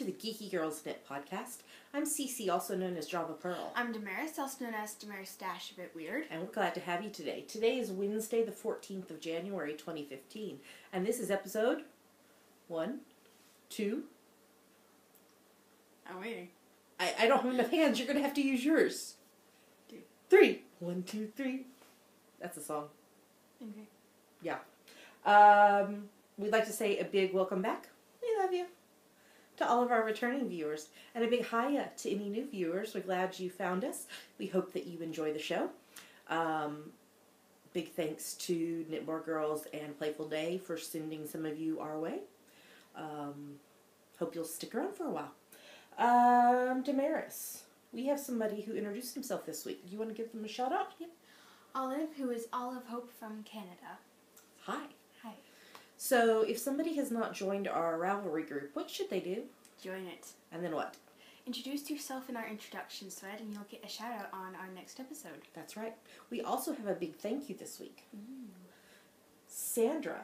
to the Geeky Girls Knit podcast. I'm Cece, also known as Java Pearl. I'm Damaris, also known as Damaris Dash, a bit weird. And we're glad to have you today. Today is Wednesday, the 14th of January, 2015. And this is episode 1, 2. I'm waiting. I don't have enough hands. You're going to have to use yours. 2, 3. 1, 2, 3. That's a song. Okay. Yeah. We'd like to say a big welcome back. We love you. To all of our returning viewers. And a big hiya to any new viewers. We're glad you found us. We hope that you enjoy the show. Big thanks to Knit More Girls and Playful Day for sending some of you our way. Hope you'll stick around for a while. Damaris, we have somebody who introduced himself this week. Do you want to give them a shout out? Yep. Olive, who is Olive Hope from Canada. Hi. Hi. So, if somebody has not joined our Ravelry group, what should they do? Join it. And then what? Introduce yourself in our introduction thread and you'll get a shout out on our next episode. That's right. We also have a big thank you this week. Sandra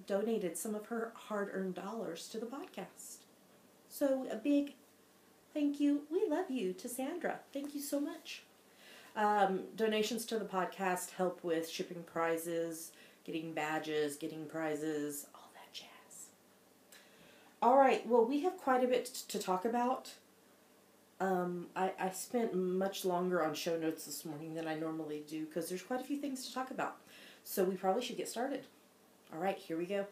donated some of her hard-earned dollars to the podcast. So, a big thank you. We love you to Sandra. Thank you so much. Donations to the podcast help with shipping prizes, getting badges, getting prizes, all that jazz. All right, well, we have quite a bit to talk about. I spent much longer on show notes this morning than I normally do because there's quite a few things to talk about. So we probably should get started. All right, here we go.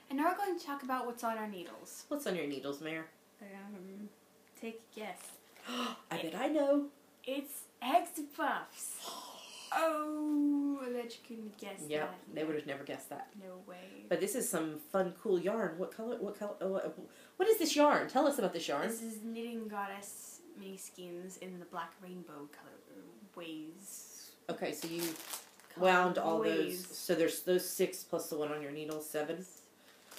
And now we're going to talk about what's on our needles. What's on your needles, Mare? Take a guess. I bet I know. It's eggs puffs. Oh, I bet you couldn't guess that. Yep, they would have never guessed that. No way. But this is some fun, cool yarn. What color? What is this yarn? Tell us about this yarn. This is Knitting Goddess mini skeins in the black rainbow color ways. Okay, so you wound all those. So there's those 6 plus the one on your needle, 7.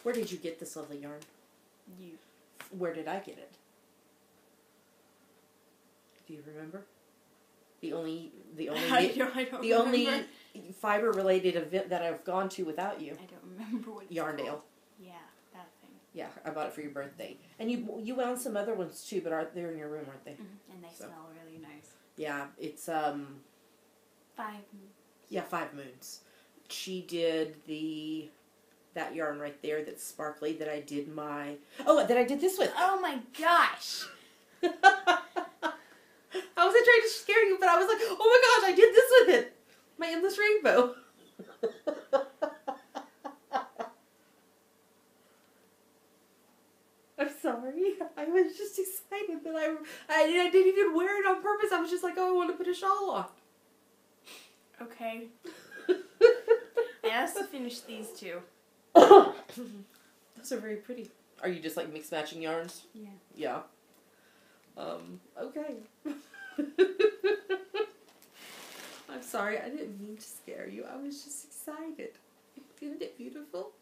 Where did you get this lovely yarn? You. Where did I get it? Do you remember? The only fiber related event that I've gone to without you. I don't remember what it's Yarndale. called. Yeah, that thing. Yeah, I bought it for your birthday. And you wound some other ones too, but they're in your room, aren't they? Mm-hmm. And they smell really nice. Yeah, it's 5 moons. Yeah, 5 moons. She did that yarn right there that's sparkly that I did that I did this with. Oh my gosh! I wasn't trying to scare you, but I was like, oh my gosh, I did this with it. My endless rainbow. I'm sorry. I was just excited that I didn't even wear it on purpose. I was just like, oh, I want to put a shawl on. Okay. I also finished these 2. Those are very pretty. Are you just like mix matching yarns? Yeah. Yeah. Okay. I'm sorry, I didn't mean to scare you. I was just excited. Isn't it beautiful?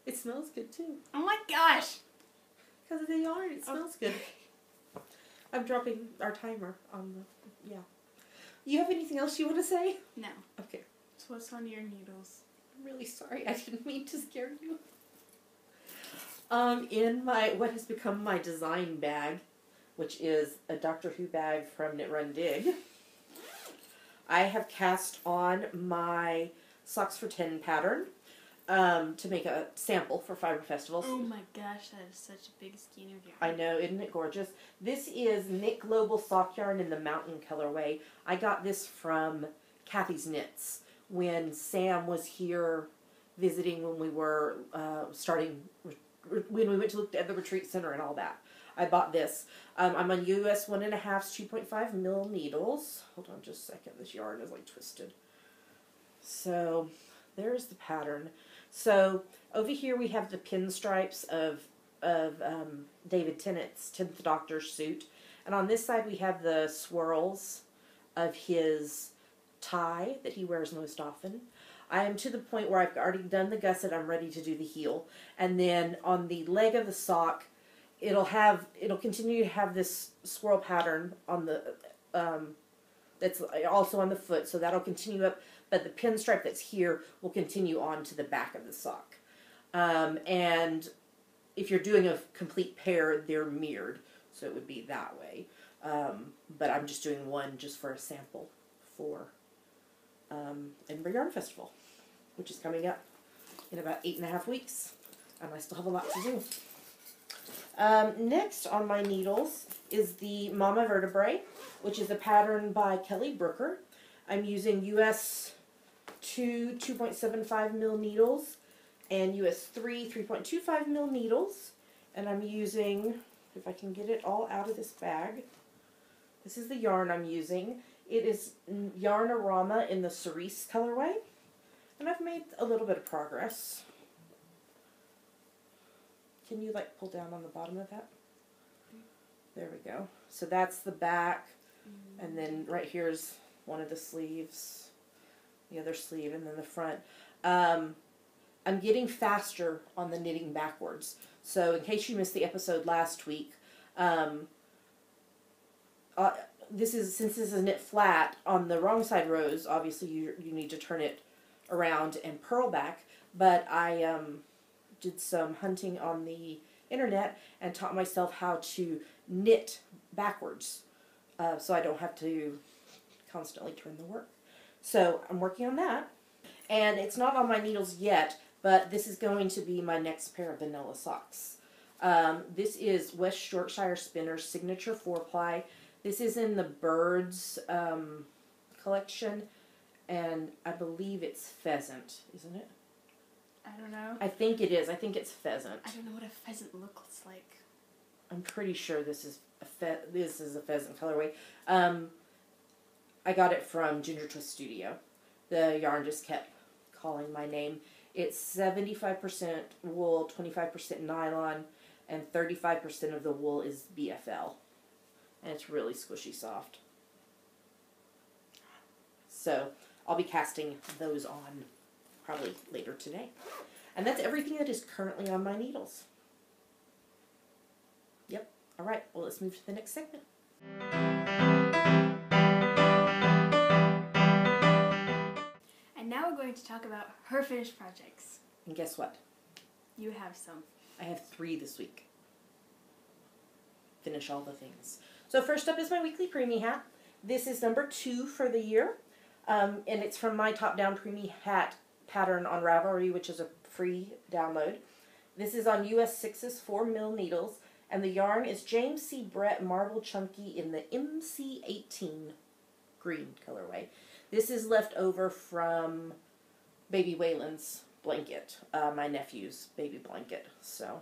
It smells good too. Oh my gosh! Because of the yarn, it smells good. I'm dropping our timer on the, yeah. You have anything else you want to say? No. Okay. So what's on your needles? I'm really sorry, I didn't mean to scare you. In what has become my design bag, which is a Doctor Who bag from Knit Run Dig, I have cast on my Socks for 10 pattern to make a sample for fiber festivals. Oh my gosh, that is such a big skein of yarn. I know, isn't it gorgeous? This is Knit Global Sock Yarn in the Mountain colorway. I got this from Kathy's Knits when Sam was here visiting when we were when we went to look at the retreat center and all that. I bought this. I'm on US 1.5 2.5 mil needles. Hold on just a second. This yarn is like twisted. So there's the pattern. So over here we have the pinstripes of David Tennant's 10th Doctor's suit. And on this side we have the swirls of his tie that he wears most often. I am to the point where I've already done the gusset. I'm ready to do the heel. And then on the leg of the sock, it'll continue to have this swirl pattern on the that's also on the foot, so that'll continue up, but the pinstripe that's here will continue on to the back of the sock. And if you're doing a complete pair, they're mirrored, so it would be that way. But I'm just doing one just for a sample for Edinburgh Yarn Festival, which is coming up in about 8.5 weeks, and I still have a lot to do. Next on my needles is the Mama Vertebrae, which is a pattern by Kelly Brooker. I'm using US 2 2.75 mil needles and US 3 3.25 mil needles, and I'm using, if I can get it all out of this bag, this is the yarn I'm using. It is Yarn-A-Rama in the cerise colorway, and I've made a little bit of progress. Can you like pull down on the bottom of that? There we go. So that's the back, and then right here's one of the sleeves, the other sleeve, and then the front. I'm getting faster on the knitting backwards. So in case you missed the episode last week, since this is knit flat on the wrong side rows, obviously you need to turn it around and purl back. But I did some hunting on the internet and taught myself how to knit backwards, so I don't have to constantly turn the work. So I'm working on that, and it's not on my needles yet, but this is going to be my next pair of vanilla socks. This is West Yorkshire Spinner's Signature 4-ply. This is in the Birds collection, and I believe it's pheasant, isn't it? I don't know. I think it is. I think it's pheasant. I don't know what a pheasant looks like. I'm pretty sure this is a pheasant colorway. I got it from Ginger Twist Studio. The yarn just kept calling my name. It's 75% wool, 25% nylon, and 35% of the wool is BFL. And it's really squishy soft. So I'll be casting those on probably later today. And that's everything that is currently on my needles. Yep. All right. Well, let's move to the next segment. And now we're going to talk about her finished projects. And guess what? You have some. I have 3 this week. Finish all the things. So first up is my weekly preemie hat. This is number 2 for the year. And it's from my top-down preemie hat pattern on Ravelry, which is a free download. This is on US 6's 4 mil needles, and the yarn is James C. Brett Marble Chunky in the MC18 green colorway. This is left over from Baby Waylon's blanket, my nephew's baby blanket. So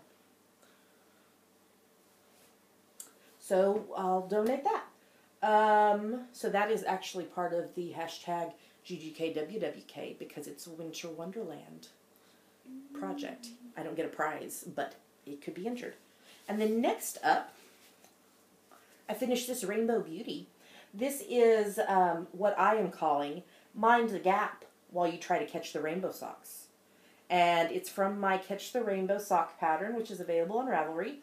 I'll donate that. So that is actually part of the hashtag GGKWWK because it's a Winter Wonderland project. I don't get a prize, but it could be injured. And then next up, I finished this Rainbow Beauty. This is what I am calling Mind the Gap while you try to catch the rainbow socks. And it's from my Catch the Rainbow sock pattern, which is available on Ravelry.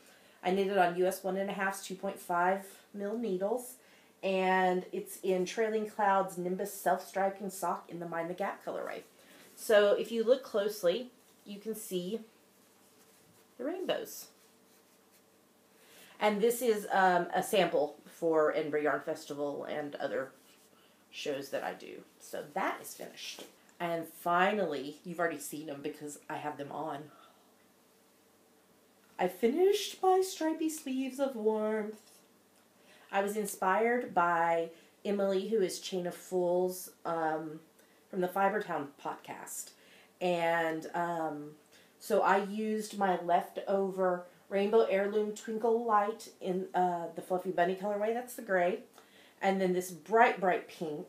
I knitted on US 1.5's 2.5 mil needles. And it's in Trailing Clouds Nimbus Self-Striping Sock in the Mind the Gap colorway. So if you look closely, you can see the rainbows. And this is a sample for Edinburgh Yarn Festival and other shows that I do. So that is finished. And finally, you've already seen them because I have them on. I finished my Stripy Sleeves of Warmth. I was inspired by Emily, who is Chain of Fools from the Fibertown podcast. And so I used my leftover Rainbow Heirloom Twinkle Light in the Fluffy Bunny colorway. That's the gray. And then this bright, bright pink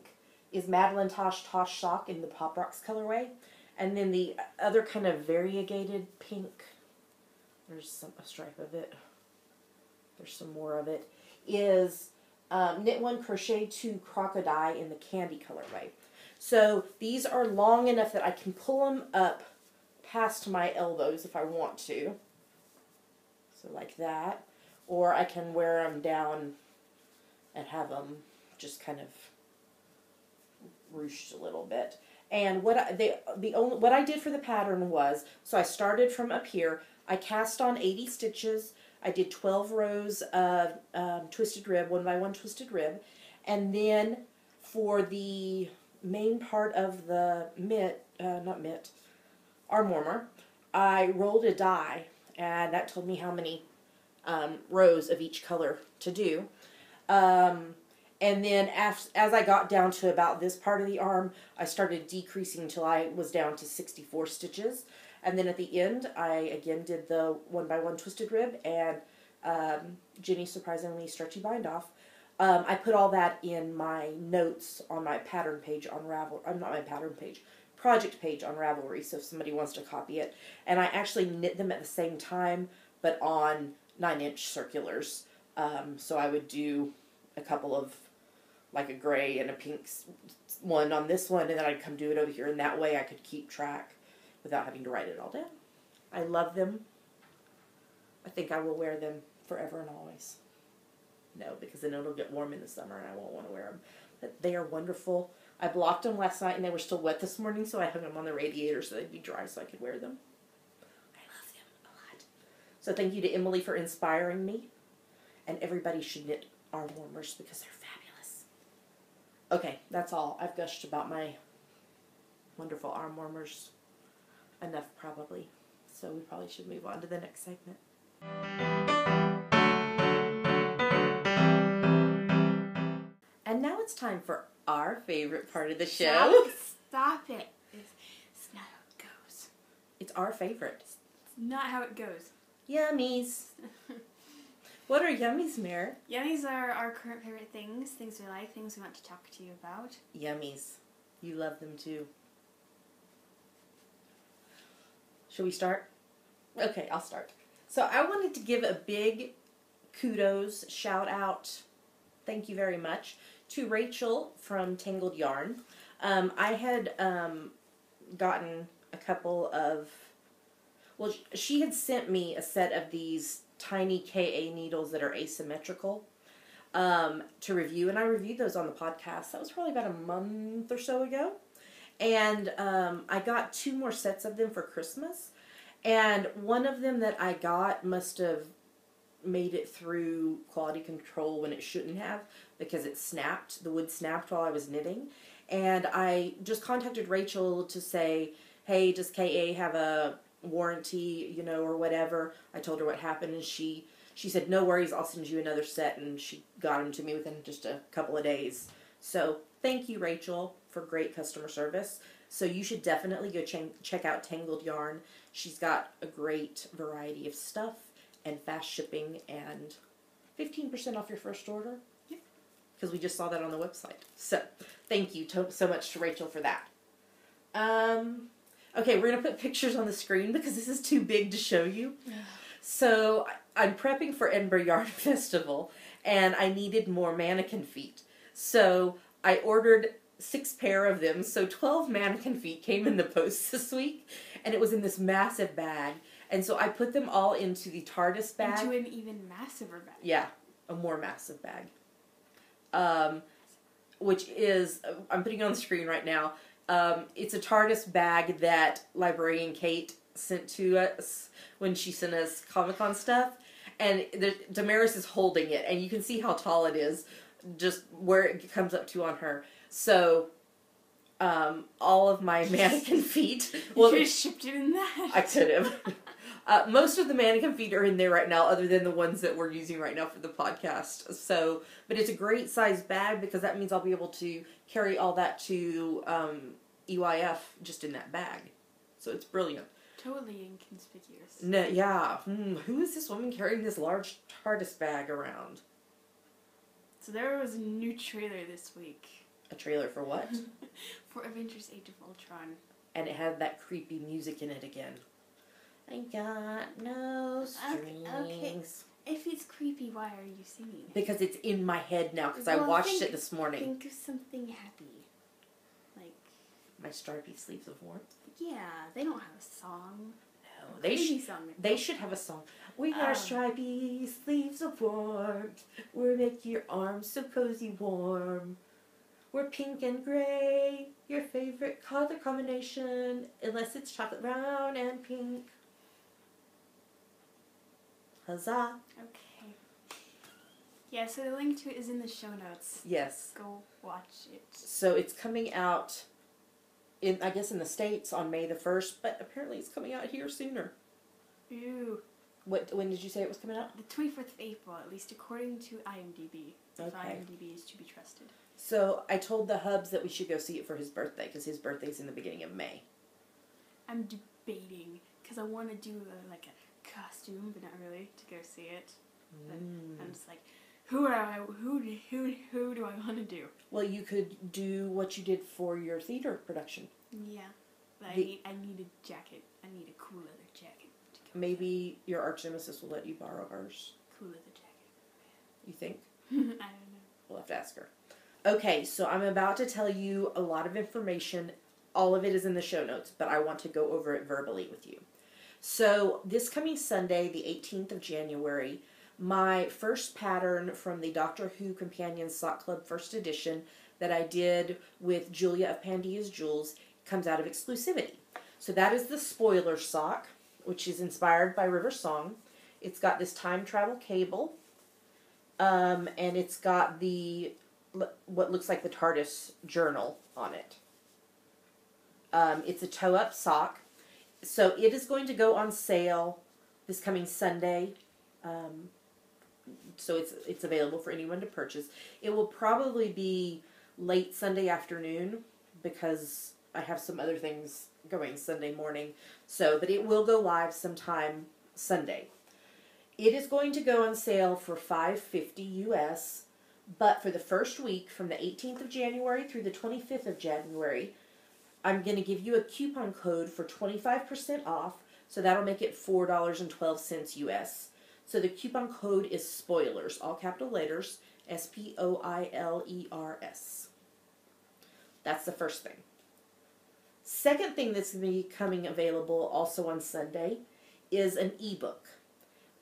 is Madeline Tosh Tosh Sock in the Pop Rocks colorway. And then the other kind of variegated pink, there's a stripe of it. There's some more of it. Is Knit 1 Crochet 2 Crocodile in the Candy colorway. So these are long enough that I can pull them up past my elbows if I want to. So like that. Or I can wear them down and have them just kind of ruched a little bit. And what I did for the pattern was, so I started from up here. I cast on 80 stitches. I did 12 rows of twisted rib, 1 by 1 twisted rib, and then for the main part of the arm warmer, I rolled a die, and that told me how many rows of each color to do. And then as I got down to about this part of the arm, I started decreasing until I was down to 64 stitches. And then at the end, I again did the 1 by 1 twisted rib and Jenny's surprisingly stretchy bind off. I put all that in my notes on my pattern page on not my pattern page, project page on Ravelry, so if somebody wants to copy it. And I actually knit them at the same time, but on 9-inch circulars. So I would do a couple of, like a gray and a pink one on this one, and then I'd come do it over here, and that way I could keep track without having to write it all down. I love them. I think I will wear them forever and always. No, because then it'll get warm in the summer and I won't want to wear them. But they are wonderful. I blocked them last night and they were still wet this morning, so I hung them on the radiator so they'd be dry so I could wear them. I love them a lot. So thank you to Emily for inspiring me. And everybody should knit arm warmers because they're fabulous. Okay, that's all. I've gushed about my wonderful arm warmers enough probably. So we probably should move on to the next segment. And now it's time for our favorite part of the show. Stop it. It's not how it goes. It's our favorite. It's not how it goes. Yummies. What are yummies, Mare? Yummies are our current favorite things we like, things we want to talk to you about. Yummies. You love them too. Should we start? Okay, I'll start. So I wanted to give a big kudos, shout out, thank you very much, to Rachel from Tangled Yarn. I had gotten a couple of, well, she had sent me a set of these tiny KA needles that are asymmetrical to review, and I reviewed those on the podcast. That was probably about a month or so ago. And I got 2 more sets of them for Christmas. And one of them that I got must have made it through quality control when it shouldn't have, because it snapped. The wood snapped while I was knitting. And I just contacted Rachel to say, hey, does KA have a warranty, or whatever. I told her what happened, and she said, no worries, I'll send you another set, and she got them to me within just a couple of days. So thank you, Rachel, for great customer service. So you should definitely go check out Tangled Yarn. She's got a great variety of stuff and fast shipping and 15% off your first order. Yep. Because we just saw that on the website. So thank you so much to Rachel for that. Okay, we're going to put pictures on the screen because this is too big to show you. So I'm prepping for Edinburgh Yarn Festival, and I needed more mannequin feet. So I ordered 6 pair of them, so 12 mannequin feet came in the post this week, and it was in this massive bag. And so I put them all into the TARDIS bag. Into an even massiver bag. Yeah, a more massive bag. Which is, I'm putting it on the screen right now. It's a TARDIS bag that Librarian Kate sent to us when she sent us Comic-Con stuff. And Damaris is holding it, and you can see how tall it is, just where it comes up to on her. So, all of my mannequin feet... You could have shipped it in that. I could have. Most of the mannequin feet are in there right now, other than the ones that we're using right now for the podcast. So, but it's a great size bag because that means I'll be able to carry all that to EYF just in that bag. So it's brilliant. Totally inconspicuous. No, yeah. Who is this woman carrying this large TARDIS bag around? So there was a new trailer this week. A trailer for what? For Avengers Age of Ultron. And it had that creepy music in it again. I got no strings. Okay. If it's creepy, why are you singing? Because it's in my head now, because I watched it this morning. Think of something happy. Like... My Stripey Sleeves of Warmth. Yeah, they don't have a song. No, they should have a song. We are stripey sleeves of warmth. We'll make your arms so cozy warm. We're pink and gray, your favorite color combination, unless it's chocolate brown and pink. Huzzah. Okay. Yeah, so the link to it is in the show notes. Yes. Go watch it. So it's coming out, I guess in the States on May the 1st, but apparently it's coming out here sooner. Ew. When did you say it was coming out? The 24th of April, at least according to IMDb. If Okay. IMDb is to be trusted. So I told the Hubs that we should go see it for his birthday, because his birthday's in the beginning of May. I'm debating, because I want to do like a costume, but not really, to go see it. But I'm just like, who do I want to do? Well, you could do what you did for your theater production. Yeah, but I need a jacket. I need a cool leather jacket. Maybe your arch nemesis will let you borrow hers. Cool leather jacket. You think? I don't know. We'll have to ask her. Okay, so I'm about to tell you a lot of information. All of it is in the show notes, but I want to go over it verbally with you. So this coming Sunday, the 18th of January, my first pattern from the Doctor Who Companion Sock Club First Edition that I did with Julia of Pandia's Jewels comes out of exclusivity. So that is the spoiler sock, which is inspired by River Song. It's got this time travel cable, and it's got what looks like the TARDIS journal on it. It's a toe-up sock. So it is going to go on sale this coming Sunday. So it's available for anyone to purchase. It will probably be late Sunday afternoon because I have some other things going Sunday morning. But it will go live sometime Sunday. It is going to go on sale for $5.50 US, but for the first week from the 18th of January through the 25th of January, I'm going to give you a coupon code for 25% off, so that'll make it $4.12 US. So the coupon code is SPOILERS, all capital letters, SPOILERS. That's the first thing. Second thing that's going to be coming available also on Sunday is an ebook.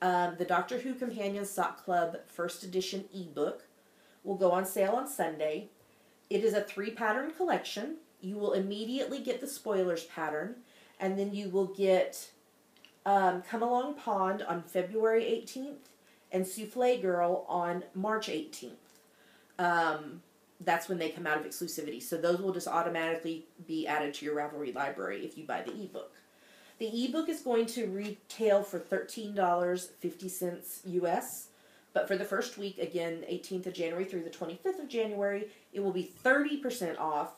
The Doctor Who Companion Sock Club First Edition ebook will go on sale on Sunday. It is a 3-pattern collection. You will immediately get the Spoilers pattern, and then you will get Come Along Pond on February 18th and Souffle Girl on March 18th. That's when they come out of exclusivity. So those will just automatically be added to your Ravelry library if you buy the ebook. The ebook is going to retail for $13.50 US. But for the first week, again, 18th of January through the 25th of January, it will be 30% off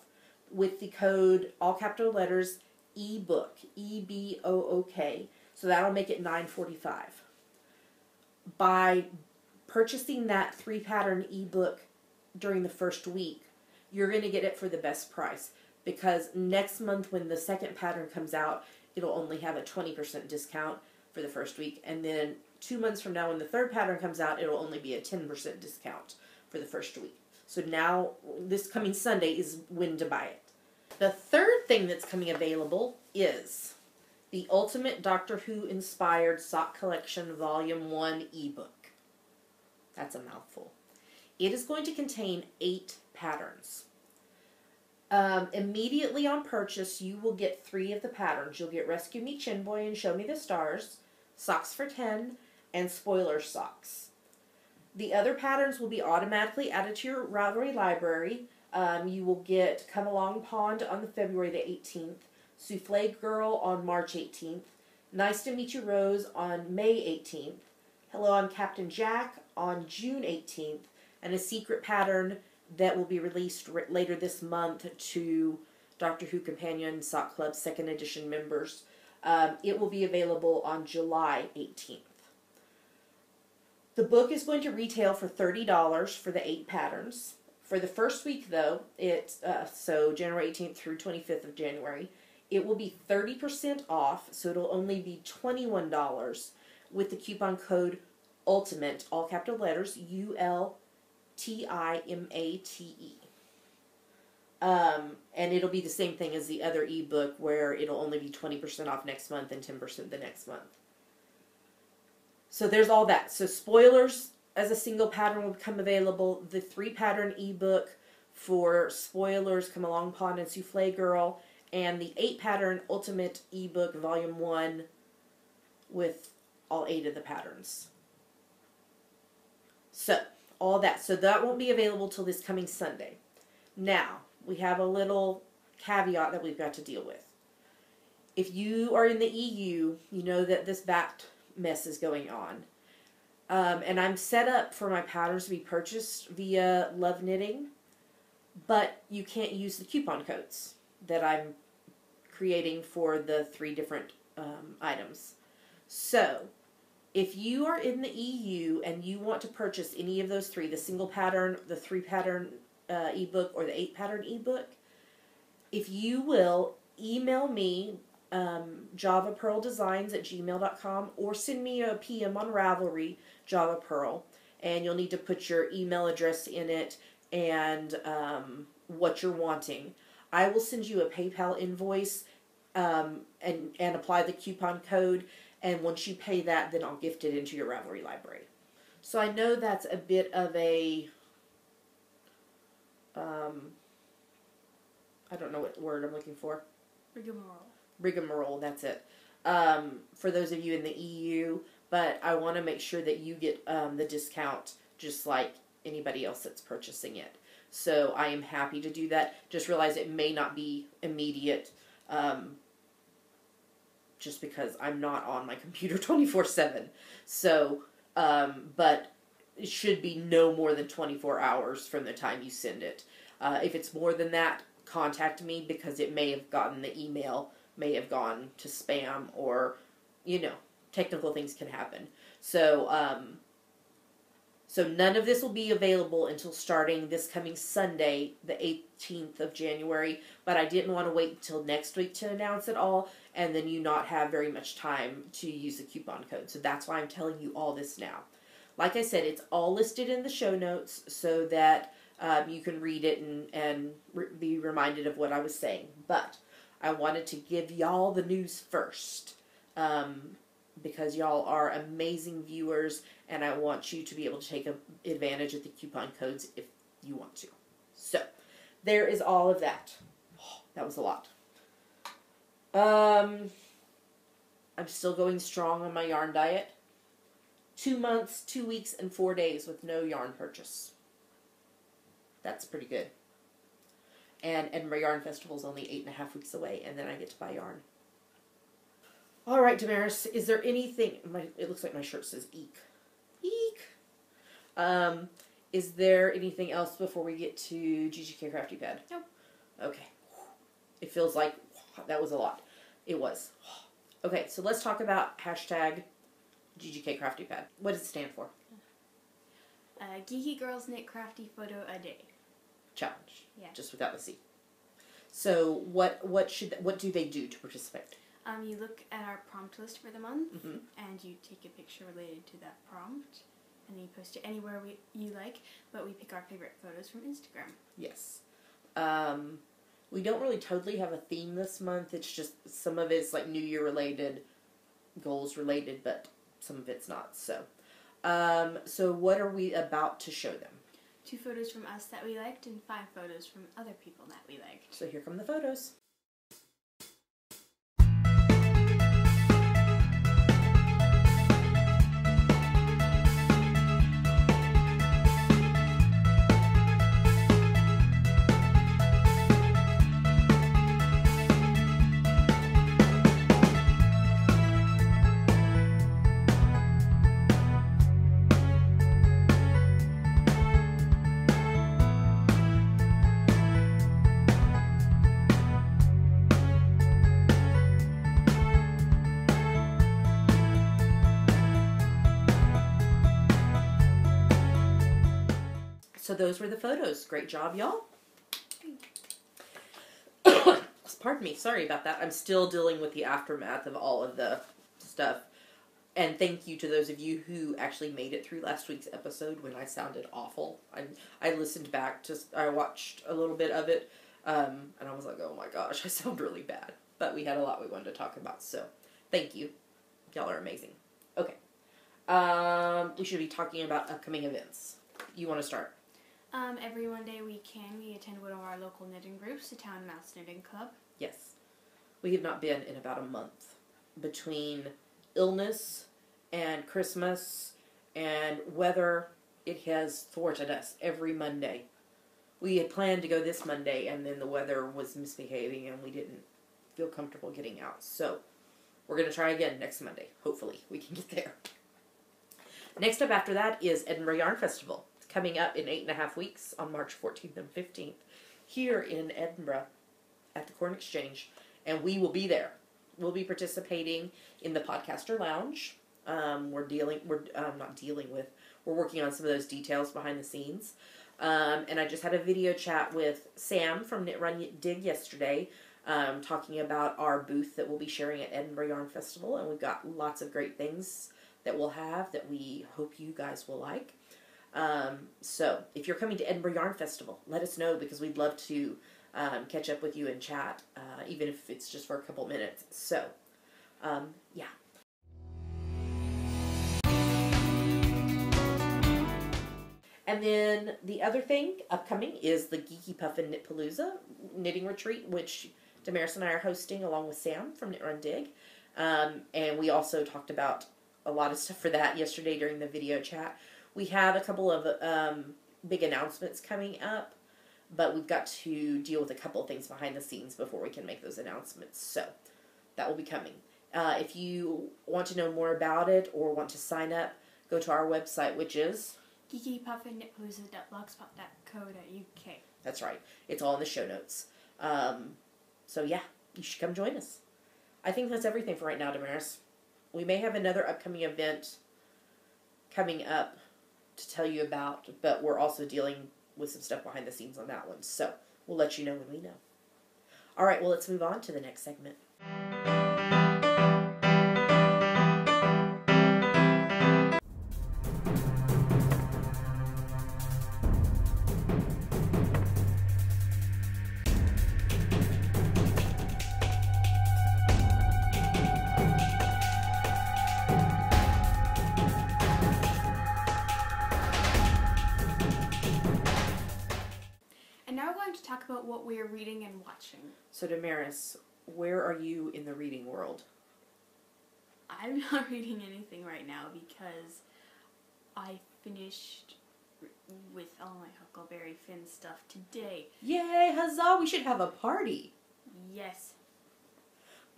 with the code, all capital letters, ebook, EBOOK. So that'll make it $9.45. By purchasing that 3-pattern ebook during the first week, you're going to get it for the best price. Because next month when the second pattern comes out, it'll only have a 20% discount for the first week. And then 2 months from now when the third pattern comes out, it'll only be a 10% discount for the first week. So now, this coming Sunday is when to buy it. The third thing that's coming available is the Ultimate Doctor Who Inspired Sock Collection Volume 1 ebook. That's a mouthful. It is going to contain 8 patterns. Immediately on purchase, you will get 3 of the patterns. You'll get Rescue Me Chin Boy and Show Me the Stars, Socks for 10, and Spoiler Socks. The other patterns will be automatically added to your Ravelry library. You will get Come Along Pond on February the 18th, Souffle Girl on March 18th, Nice to Meet You Rose on May 18th, Hello, I'm Captain Jack on June 18th, and a secret pattern that will be released later this month to Doctor Who Companion Sock Club 2nd Edition members. It will be available on July 18th. The book is going to retail for $30 for the 8 patterns. For the first week, though, so January 18th through 25th of January, it will be 30% off, so it'll only be $21 with the coupon code ULTIMATE, all capital letters, ULTIMATE. And it'll be the same thing as the other ebook where it'll only be 20% off next month and 10% the next month. So there's all that. So Spoilers as a single pattern will become available. The 3-pattern ebook for Spoilers, Come Along Pond, and Souffle Girl, and the 8-pattern Ultimate ebook Volume 1 with all 8 of the patterns. So, all that. So that won't be available till this coming Sunday. Now, we have a little caveat that we've got to deal with. If you are in the EU, you know that this VAT mess is going on. And I'm set up for my patterns to be purchased via Love Knitting, but you can't use the coupon codes that I'm creating for the 3 different items. So, if you are in the EU and you want to purchase any of those 3, the single pattern, the 3-pattern ebook, or the 8-pattern ebook, if you will email me javapearldesigns@gmail.com, or send me a PM on Ravelry, Java Pearl, and you'll need to put your email address in it and what you're wanting. I will send you a PayPal invoice and apply the coupon code, and once you pay that, then I'll gift it into your Ravelry library. So I know that's a bit of a I don't know what word I'm looking for. Rigmarole, that's it. For those of you in the EU, but I want to make sure that you get the discount just like anybody else that's purchasing it. So I am happy to do that. Just realize it may not be immediate just because I'm not on my computer 24/7. So, but it should be no more than 24 hours from the time you send it. If it's more than that, contact me, because it may have gotten the email, may have gone to spam, or, you know, technical things can happen. So, so none of this will be available until starting this coming Sunday, the 18th of January, but I didn't want to wait until next week to announce it all, and then you not have very much time to use the coupon code. So that's why I'm telling you all this now. Like I said, it's all listed in the show notes so that you can read it and be reminded of what I was saying. But I wanted to give y'all the news first, because y'all are amazing viewers, and I want you to be able to take advantage of the coupon codes if you want to. So, there is all of that. Oh, that was a lot. I'm still going strong on my yarn diet. 2 months, 2 weeks, and 4 days with no yarn purchase. That's pretty good. And Edinburgh Yarn Festival is only 8.5 weeks away, and then I get to buy yarn. All right, Damaris, is there anything... it looks like my shirt says eek. Eek! Is there anything else before we get to GGK Crafty Pad? Nope. Okay. It feels like that was a lot. It was. Okay, so let's talk about hashtag GGK Crafty Pad. What does it stand for? Geeky Girls Knit Crafty Photo a Day. Challenge. Yeah. Just without the C. So what do they do to participate? You look at our prompt list for the month, Mm-hmm. and you take a picture related to that prompt, and you post it anywhere you like, but we pick our favorite photos from Instagram. Yes. We don't really totally have a theme this month. It's just some of it's like New Year related, goals related, but some of it's not. So, so what are we about to show them? 2 photos from us that we liked, and 5 photos from other people that we liked. So here come the photos. So those were the photos. Great job, y'all. Pardon me. Sorry about that. I'm still dealing with the aftermath of all of the stuff. And thank you to those of you who actually made it through last week's episode when I sounded awful. I listened back. I watched a little bit of it. And I was like, oh my gosh, I sound really bad. But we had a lot we wanted to talk about. So thank you. Y'all are amazing. Okay. We should be talking about upcoming events. You want to start? Every Monday we attend one of our local knitting groups, the Town Mouse Knitting Club. Yes. We have not been in about a month. Between illness and Christmas and weather, it has thwarted us every Monday. We had planned to go this Monday, and then the weather was misbehaving, and we didn't feel comfortable getting out. So, we're going to try again next Monday. Hopefully, we can get there. Next up after that is Edinburgh Yarn Festival. It's coming up in 8.5 weeks on March 14th and 15th here in Edinburgh at the Corn Exchange, and we will be there. We'll be participating in the Podcaster Lounge. We're working on some of those details behind the scenes. And I just had a video chat with Sam from Knit Run Dig yesterday, talking about our booth that we'll be sharing at Edinburgh Yarn Festival, and we've got lots of great things that we'll have that we hope you guys will like. So if you're coming to Edinburgh Yarn Festival, let us know, because we'd love to catch up with you and chat, even if it's just for a couple minutes. So, yeah. And then the other thing upcoming is the Geeky Puffin Knit Palooza knitting retreat, which Damaris and I are hosting along with Sam from Knit Run Dig. And we also talked about a lot of stuff for that yesterday during the video chat. We have a couple of big announcements coming up, but we've got to deal with a couple of things behind the scenes before we can make those announcements. So that will be coming. If you want to know more about it or want to sign up, go to our website, which is geekypuffinknitpalooza.blogspot.co.uk. That's right. It's all in the show notes. So yeah, you should come join us. I think that's everything for right now, Damaris. We may have another upcoming event coming up to tell you about, but we're also dealing with some stuff behind the scenes on that one. So we'll let you know when we know. All right, well, let's move on to the next segment. Talk about what we're reading and watching. So, Damaris, where are you in the reading world? I'm not reading anything right now because I finished with all my Huckleberry Finn stuff today. Yay, huzzah! We should have a party. Yes.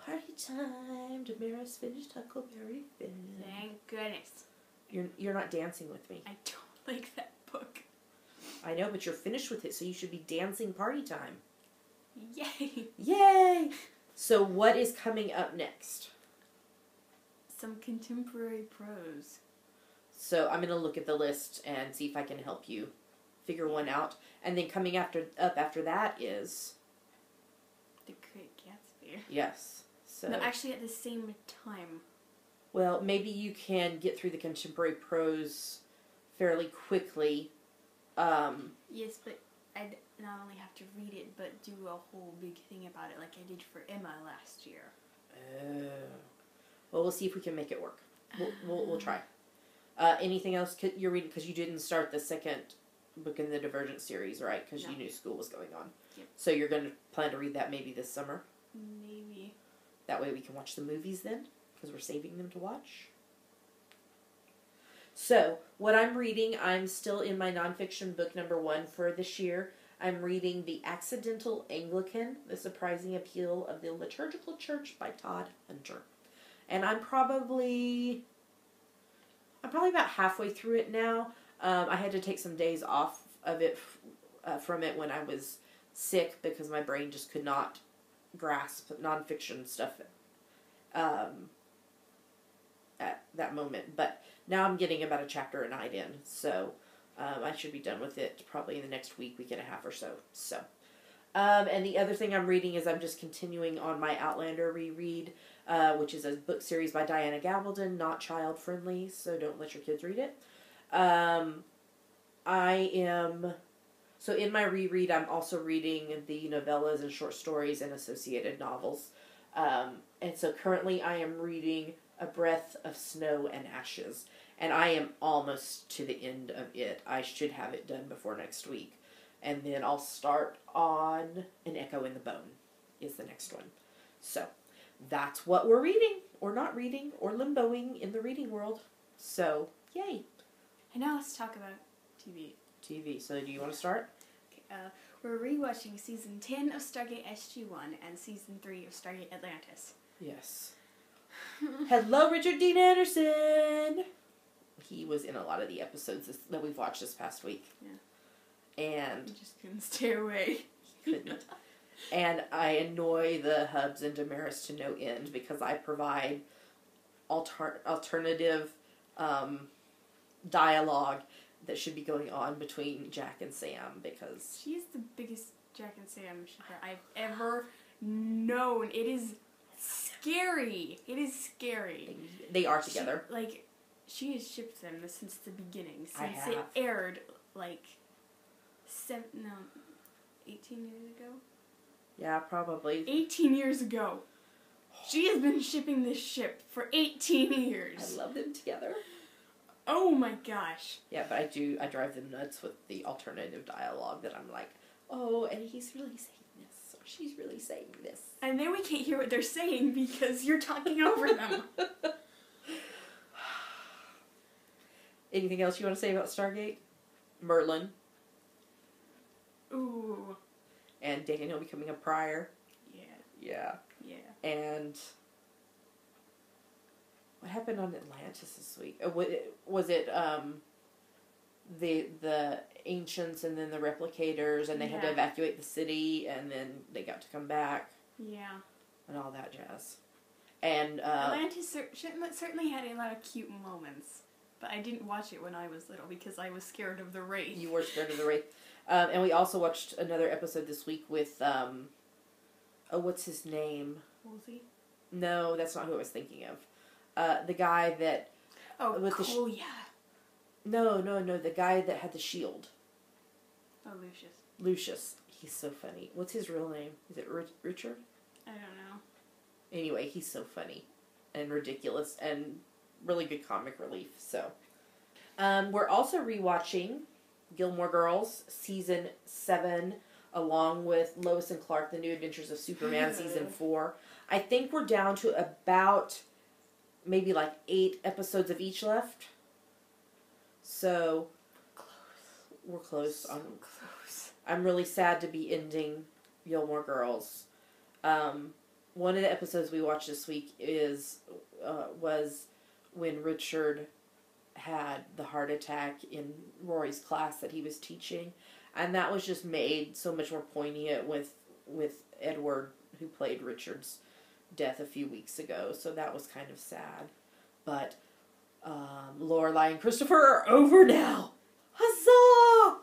Party time. Damaris finished Huckleberry Finn. Thank goodness. You're not dancing with me. I don't like that book. I know, but you're finished with it, so you should be dancing party time. Yay! Yay! So what is coming up next? Some contemporary prose. So I'm going to look at the list and see if I can help you figure one out. And then coming up after that is... The Great Gatsby. Yes. So no, actually at the same time. Well, maybe you can get through the contemporary prose fairly quickly. Yes, but I'd not only have to read it, but do a whole big thing about it like I did for Emma last year. Well, we'll see if we can make it work. We'll try. Anything else you're reading? Because you didn't start the second book in the Divergent series, right? Because you knew school was going on. Yep. So you're going to plan to read that maybe this summer? Maybe. That way we can watch the movies then, because we're saving them to watch. So, what I'm reading, I'm still in my nonfiction book number 1 for this year. I'm reading The Accidental Anglican, The Surprising Appeal of the Liturgical Church by Todd Hunter. And I'm probably about halfway through it now. I had to take some days off of it from it when I was sick because my brain just could not grasp nonfiction stuff at that moment. But now I'm getting about a chapter a night in, so I should be done with it probably in the next week and a half or so. So, and the other thing I'm reading is I'm just continuing on my Outlander reread, which is a book series by Diana Gabaldon, not child friendly, so don't let your kids read it. So in my reread, I'm also reading the novellas and short stories and associated novels. And so currently I am reading A Breath of Snow and Ashes. And I am almost to the end of it. I should have it done before next week. And then I'll start on An Echo in the Bone is the next one. So that's what we're reading, or not reading, or limboing in the reading world. So, yay. And now let's talk about TV. TV. So do you want to start? Okay, we're rewatching season 10 of Stargate SG-1 and season 3 of Stargate Atlantis. Yes. Hello, Richard Dean Anderson! He was in a lot of the episodes that we've watched this past week. Yeah. And He just couldn't stay away. he couldn't. And I annoy the Hubs and Damaris to no end because I provide alternative dialogue that should be going on between Jack and Sam because... She's the biggest Jack and Sam shipper I've ever known. It is scary. It is scary. They are together. She has shipped them since the beginning. I Since have. it aired, 18 years ago? Yeah, probably. 18 years ago. She has been shipping this ship for 18 years. I love them together. Oh my gosh. Yeah, but I drive them nuts with the alternative dialogue that I'm like, oh, and he's really saying this, or she's really saying this. And then we can't hear what they're saying because you're talking over them. Anything else you want to say about Stargate? Merlin. Ooh. And Daniel becoming a prior. Yeah. Yeah. Yeah. And what happened on Atlantis this week? Was it the ancients and then the replicators, and they had to evacuate the city, and then they got to come back. Yeah. And all that jazz. And Atlantis certainly had a lot of cute moments, but I didn't watch it when I was little because I was scared of the wraith. You were scared of the wraith. And we also watched another episode this week with what's his name? Woolsey? No, that's not who I was thinking of. The guy that... Oh, with yeah. No, the guy that had the shield. Oh, Lucius. Lucius. He's so funny. What's his real name? Is it Richard? I don't know. Anyway, he's so funny and ridiculous and really good comic relief. So, we're also rewatching Gilmore Girls season 7 along with Lois and Clark: The New Adventures of Superman season 4. I think we're down to about maybe 8 episodes of each left. So we're close. So close. I'm really sad to be ending Gilmore Girls. One of the episodes we watched this week was when Richard had the heart attack in Rory's class that he was teaching, and that was just made so much more poignant with Edward, who played Richard's death a few weeks ago. So that was kind of sad, but Lorelai and Christopher are over now. Huzzah!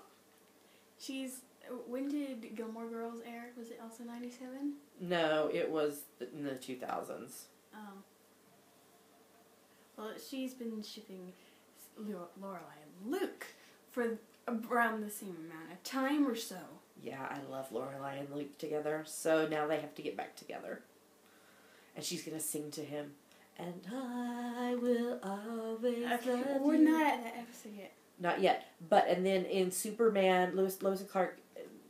When did Gilmore Girls air? Was it also 97? No, it was in the 2000s. Oh. Well, she's been shipping Lorelai and Luke for around the same amount of time or so. Yeah, I love Lorelai and Luke together. So now they have to get back together. And she's going to sing to him. And I will always love you. We're not at that episode yet. Not yet. But, and then in Superman, Lois and Clark,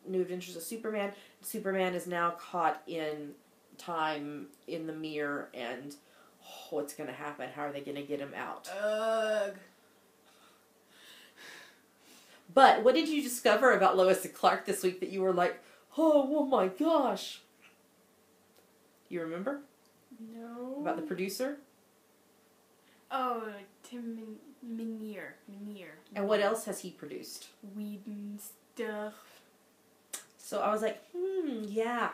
New Adventures of Superman, Superman is now caught in time in the mirror, and what's going to happen? How are they going to get him out? Ugh. But what did you discover about Lois and Clark this week that you were like, oh my gosh? Do you remember? No. About the producer? Oh, Tim Minier. And what else has he produced? Whedon stuff. So I was like, yeah.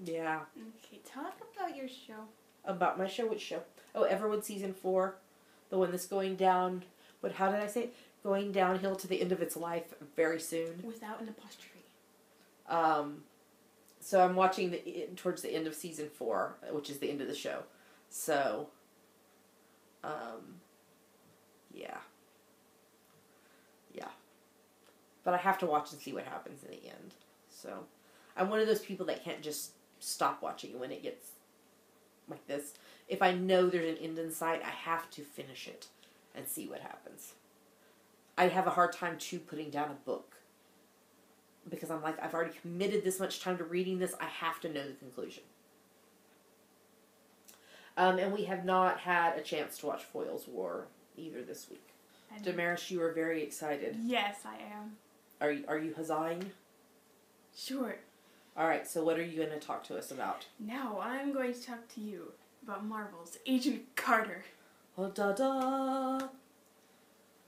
Yeah. Okay, talk about your show. About my show? Which show? Oh, Everwood season 4. The one that's going down, how did I say it? Going downhill to the end of its life very soon. Without an apostrophe. So I'm watching towards the end of season 4, which is the end of the show. So, yeah. Yeah. But I have to watch and see what happens in the end. So, I'm one of those people that can't just stop watching when it gets like this. If I know there's an end in sight, I have to finish it. and see what happens. I have a hard time, too, putting down a book. Because I'm like, I've already committed this much time to reading this, I have to know the conclusion. And we have not had a chance to watch Foyle's War either this week. Damaris, you are very excited. Yes, I am. Are you huzzahing? Sure. Alright, so what are you going to talk to us about? Now I'm going to talk to you about Marvel's Agent Carter. Oh, da-da!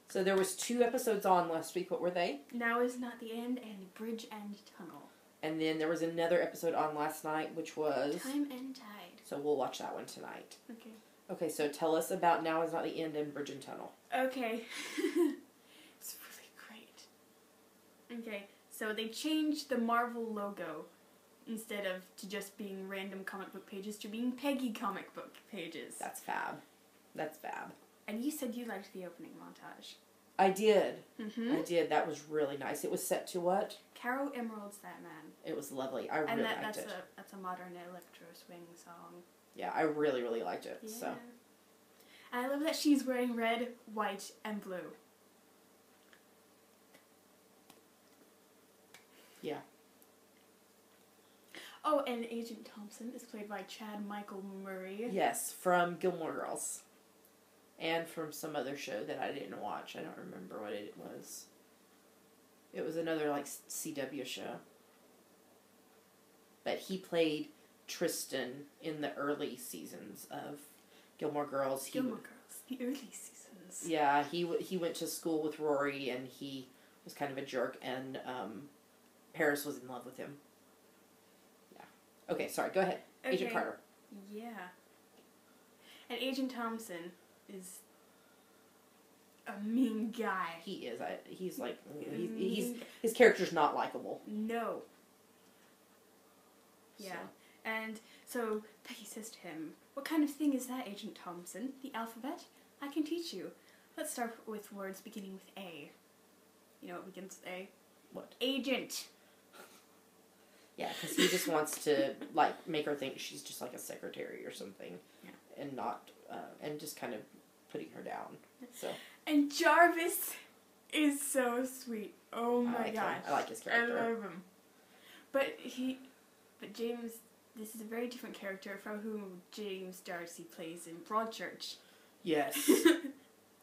So there was 2 episodes on last week. What were they? Now Is Not the End and Bridge and Tunnel. And then there was another episode on last night, which was... Time and Tide. So we'll watch that one tonight. Okay. Okay, so tell us about Now Is Not the End and Bridge and Tunnel. Okay. It's really great. Okay, so they changed the Marvel logo instead of to just being random comic book pages to being Peggy comic book pages. That's fab. That's fab. And you said you liked the opening montage. I did. Mm-hmm. I did. That was really nice. It was set to what? Caro Emerald's That Man. It was lovely. I really liked it. That's a modern electro swing song. Yeah, I really, really liked it. Yeah. So. I love that she's wearing red, white, and blue. Yeah. Oh, and Agent Thompson is played by Chad Michael Murray. Yes, from Gilmore Girls. And from some other show that I didn't watch. I don't remember what it was. It was another, like, CW show. But he played Tristan in the early seasons of Gilmore Girls. Gilmore Girls, the early seasons. Yeah, he went to school with Rory, and he was kind of a jerk, and Paris was in love with him. Yeah. Okay, sorry, go ahead. Okay. Agent Carter. Yeah. And Agent Thompson is a mean guy. He is. He's like, his character's not likable. No. Yeah. So. And so Peggy says to him, "What kind of thing is that, Agent Thompson? The alphabet? I can teach you. Let's start with words beginning with A." You know what begins with A? What? Agent. Yeah, because he just wants to, like, make her think she's just like a secretary or something. Yeah. And not, and just kind of putting her down. So. And Jarvis is so sweet. Oh my gosh. I like his character. I love him. But James, this is a very different character from who James Darcy plays in Broadchurch. Yes.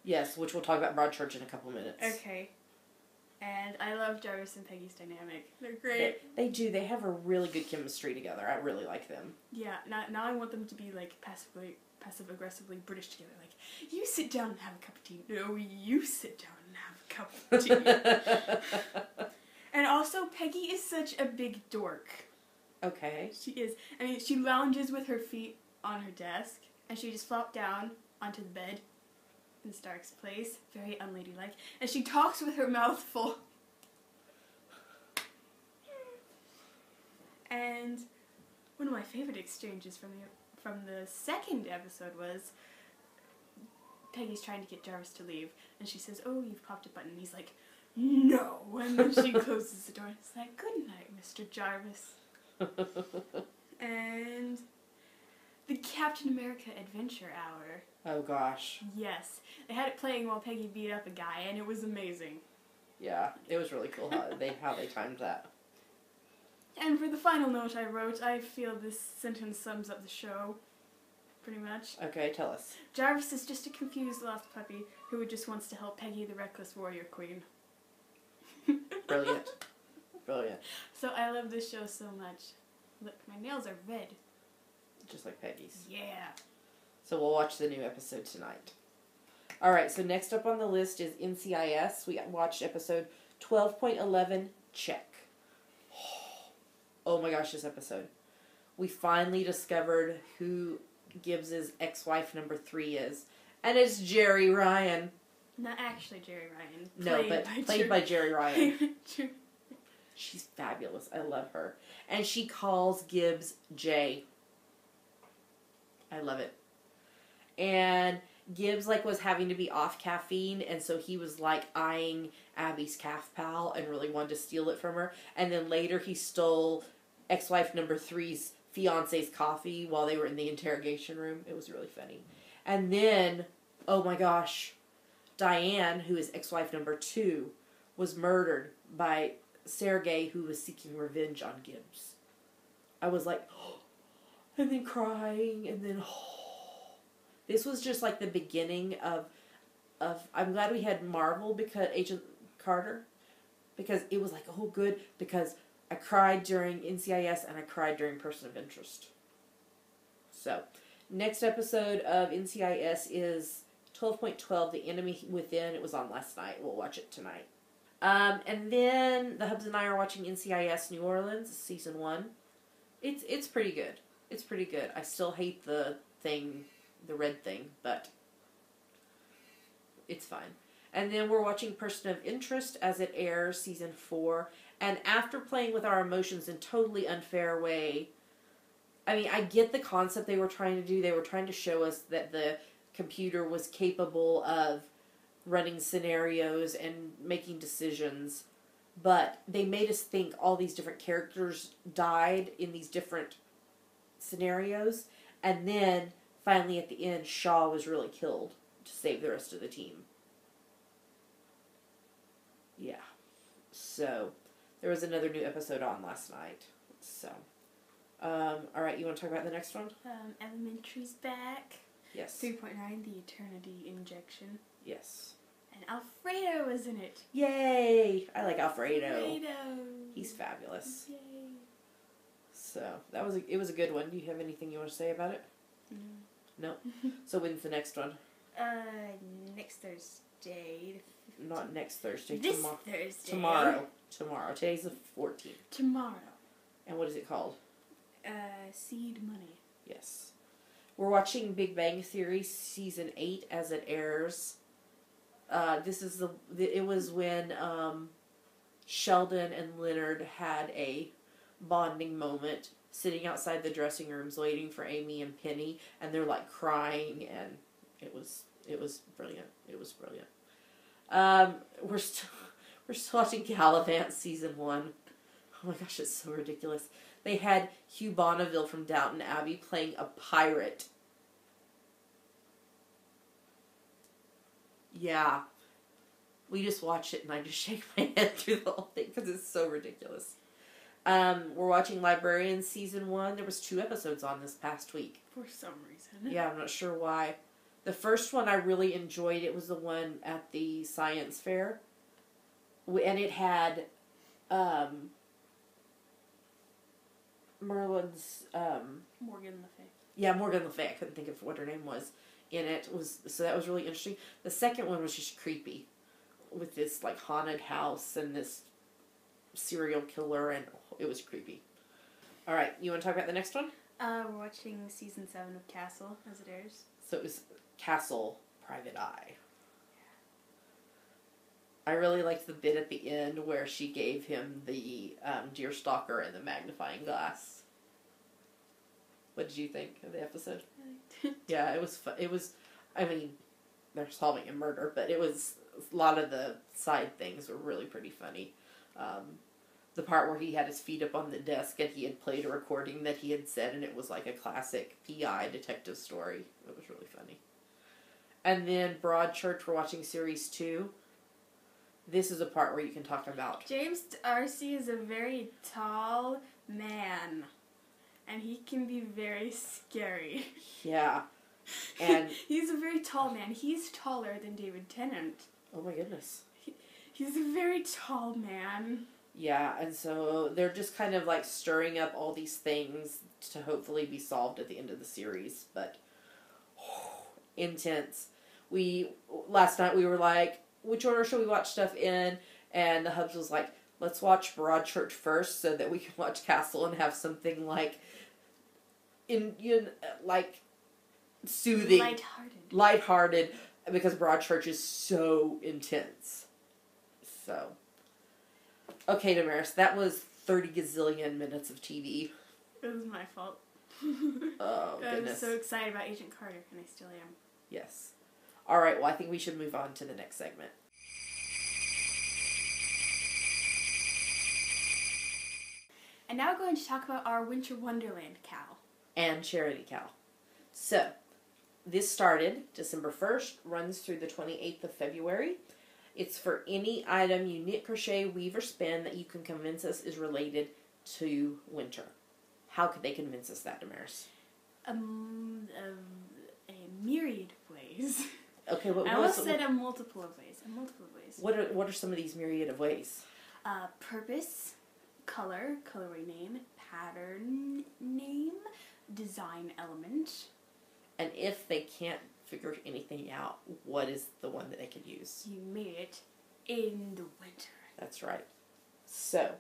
Yes, which we'll talk about Broadchurch in a couple minutes. Okay. And I love Jarvis and Peggy's dynamic. They're great. They do. They have a really good chemistry together. I really like them. Yeah, now I want them to be, like, passive-aggressively British together. Like, you sit down and have a cup of tea. No, you sit down and have a cup of tea. And also, Peggy is such a big dork. Okay. She is. I mean, she lounges with her feet on her desk, and she just flopped down onto the bed in Stark's place. Very unladylike. And she talks with her mouth full. And one of my favorite exchanges from the second episode was Peggy's trying to get Jarvis to leave, and she says, "Oh, you've popped a button." And he's like, "No." And then she closes the door and it's like, "Good night, Mr. Jarvis." And the Captain America Adventure Hour. Oh gosh. Yes. They had it playing while Peggy beat up a guy, and it was amazing. Yeah, it was really cool how they timed that. And for the final note I wrote, I feel this sentence sums up the show, pretty much. Okay, tell us. Jarvis is just a confused lost puppy who just wants to help Peggy, the reckless warrior queen. Brilliant. Brilliant. So I love this show so much. Look, my nails are red. Just like Peggy's. Yeah. So we'll watch the new episode tonight. Alright, so next up on the list is NCIS. We watched episode 12.11, check. Oh my gosh, this episode. We finally discovered who Gibbs's ex-wife number 3 is. And it's Jerry Ryan. Not actually Jerry Ryan. No, but played by Jerry Ryan. She's fabulous. I love her. And she calls Gibbs Jay. I love it. And Gibbs, like, was having to be off caffeine, and so he was, like, eyeing Abby's calf pal and really wanted to steal it from her. And then later he stole ex-wife number 3's fiance's coffee while they were in the interrogation room. It was really funny. And then, oh my gosh, Diane, who is ex-wife number 2, was murdered by Sergei, who was seeking revenge on Gibbs. I was like, and then crying, and then, This was just like the beginning of I'm glad we had Marvel, because Agent Carter, because it was like, oh, good, because I cried during NCIS and I cried during Person of Interest. So, next episode of NCIS is 12.12, The Enemy Within. It was on last night. We'll watch it tonight. And then the Hubs and I are watching NCIS New Orleans, Season 1. It's pretty good. It's pretty good. I still hate the red thing, but it's fine. And then we're watching Person of Interest as it airs, Season 4. And after playing with our emotions in totally unfair way, I mean, I get the concept they were trying to do. They were trying to show us that the computer was capable of running scenarios and making decisions. But they made us think all these different characters died in these different scenarios. And then, finally, at the end, Shaw was really killed to save the rest of the team. Yeah. So, there was another new episode on last night. So, alright, you want to talk about the next one? Elementary's back. Yes. 3.9, The Eternity Injection. Yes. And Alfredo was in it. Yay! I like Alfredo. He's fabulous. Yay. So, it was a good one. Do you have anything you want to say about it? No? So, when's the next one? Next Thursday. Not next Thursday. This Thursday. Tomorrow. Today's the 14th. Tomorrow. And what is it called? Seed Money. Yes. We're watching Big Bang Theory Season 8 as it airs. It was when Sheldon and Leonard had a bonding moment sitting outside the dressing rooms waiting for Amy and Penny, and they're like crying, and it was brilliant. It was brilliant. We're still watching Gallivant Season 1. Oh my gosh, it's so ridiculous. They had Hugh Bonneville from Downton Abbey playing a pirate. Yeah. We just watched it and I just shake my head through the whole thing because it's so ridiculous. We're watching Librarians Season 1. There was 2 episodes on this past week. For some reason. Yeah, I'm not sure why. The first one I really enjoyed. It was the one at the science fair. And it had Merlin's... Morgan Le Fay. Yeah, Morgan Le Fay. I couldn't think of what her name was in it. So that was really interesting. The second one was just creepy. With this like haunted house and this serial killer, and it was creepy. Alright, you want to talk about the next one? We're watching Season 7 of Castle as it airs. So it was Castle, Private Eye. I really liked the bit at the end where she gave him the deerstalker and the magnifying glass. What did you think of the episode? Yeah, it was fun. It was, I mean, they're solving a murder, but it was, a lot of the side things were really pretty funny. The part where he had his feet up on the desk and he had played a recording that he had said, and it was like a classic PI detective story. It was really funny. And then Broadchurch, we're watching Series 2. This is a part where you can talk about... James D'Arcy is a very tall man. And he can be very scary. Yeah. And he's a very tall man. He's taller than David Tennant. Oh my goodness. He's a very tall man. Yeah, and so they're just kind of like stirring up all these things to hopefully be solved at the end of the series. But, intense. Last night we were like, which order should we watch stuff in? And the Hubs was like, let's watch Broadchurch first so that we can watch Castle and have something like, like, soothing. Lighthearted, because Broadchurch is so intense. So, okay, Damaris, that was 30 gazillion minutes of TV. It was my fault. Oh, goodness. I was so excited about Agent Carter, and I still am. Yes. Alright, well, I think we should move on to the next segment. And now we're going to talk about our Winter Wonderland CAL. And Charity CAL. So, this started December 1st, runs through the 28th of February. It's for any item you knit, crochet, weave, or spin that you can convince us is related to winter. How could they convince us that, Damaris? A myriad of ways. Okay, I almost said a multiple of ways. What are some of these myriad of ways? Purpose, color, colorway name, pattern name, design element. And if they can't figure anything out, what is the one that they could use? You made it in the winter. That's right. So,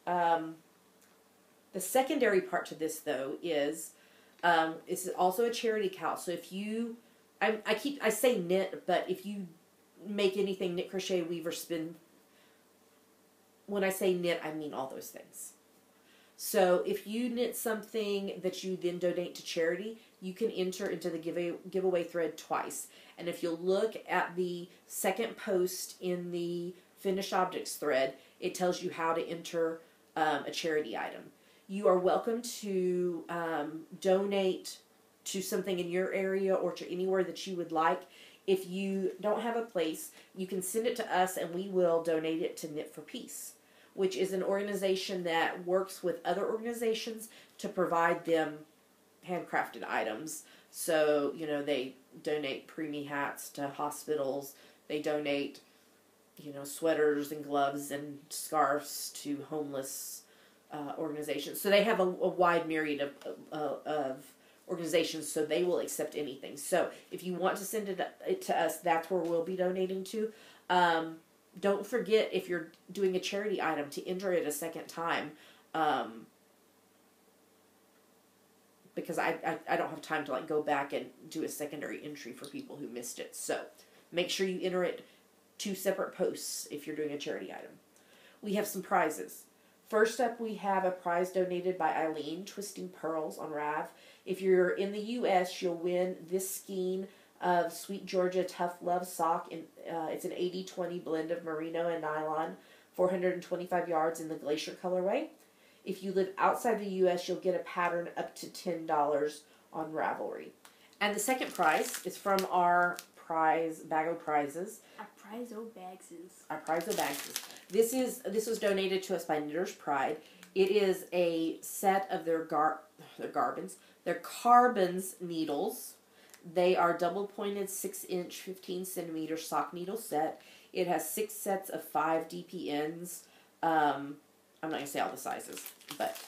the secondary part to this, though, is it's also a charity CAL. So if you, I say knit, but if you make anything, knit, crochet, weave, or spin, when I say knit, I mean all those things. So if you knit something that you then donate to charity, you can enter into the giveaway thread twice. And if you'll look at the second post in the finished objects thread, it tells you how to enter a charity item. You are welcome to donate to something in your area or to anywhere that you would like. If you don't have a place, you can send it to us and we will donate it to Knit for Peace, which is an organization that works with other organizations to provide them handcrafted items. So, you know, they donate preemie hats to hospitals. They donate, you know, sweaters and gloves and scarves to homeless organizations. So they have a wide myriad of organizations, so they will accept anything. So if you want to send it to us, that's where we'll be donating to. Don't forget, if you're doing a charity item, to enter it a second time, because I don't have time to like go back and do a secondary entry for people who missed it. So make sure you enter it 2 separate posts if you're doing a charity item. We have some prizes. First up, we have a prize donated by Eileen, Twisting Pearls on Rav. If you're in the U.S., you'll win this skein of Sweet Georgia Tough Love sock. It's an 80-20 blend of merino and nylon, 425 yards in the Glacier colorway. If you live outside the U.S., you'll get a pattern up to $10 on Ravelry. And the second prize is from our bag of prizes. Our prize-o bagses. Our prize-o bagses. This was donated to us by Knitter's Pride. It is a set of their carbons needles. They are double pointed 6-inch, 15-centimeter sock needle set. It has 6 sets of 5 DPNs. I'm not going to say all the sizes, but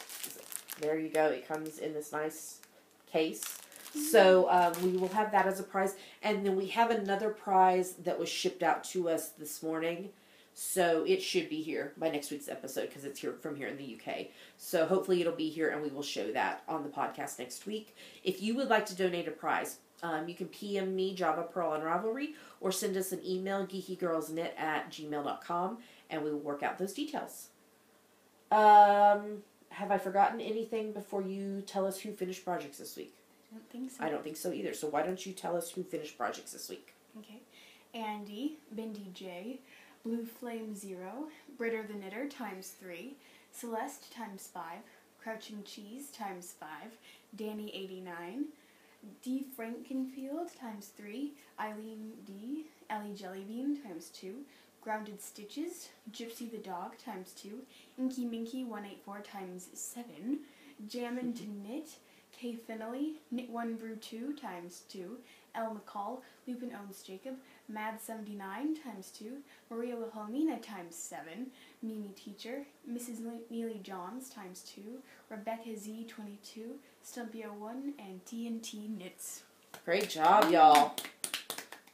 there you go. It comes in this nice case. So we will have that as a prize. And then we have another prize that was shipped out to us this morning. So it should be here by next week's episode because it's here from here in the UK. So hopefully it'll be here and we will show that on the podcast next week. If you would like to donate a prize, you can PM me, Java Pearl on Ravelry, or send us an email, geekygirlsknit@gmail.com, and we will work out those details. Have I forgotten anything before you tell us who finished projects this week? I don't think so. I don't think so either. So why don't you tell us who finished projects this week? Okay. Andy, Bindi J, Blue Flame 0, Britter the Knitter ×3, Celeste ×5, Crouching Cheese ×5, Danny 89, D. Frankenfield ×3, Eileen D, Ellie Jellybean ×2, Grounded Stitches, Gypsy the Dog ×2, Inky Minky 184 ×7, Jammin' to Knit, Kay Finley, Knit 1 Brew 2 ×2, Elle McCall, Lupin Owns Jacob, Mad 79 ×2, Maria Wilhelmina ×7, Mimi Teacher, Mrs. Neely Johns ×2, Rebecca Z 22, Stumpio 1, and TNT Knits. Great job, y'all.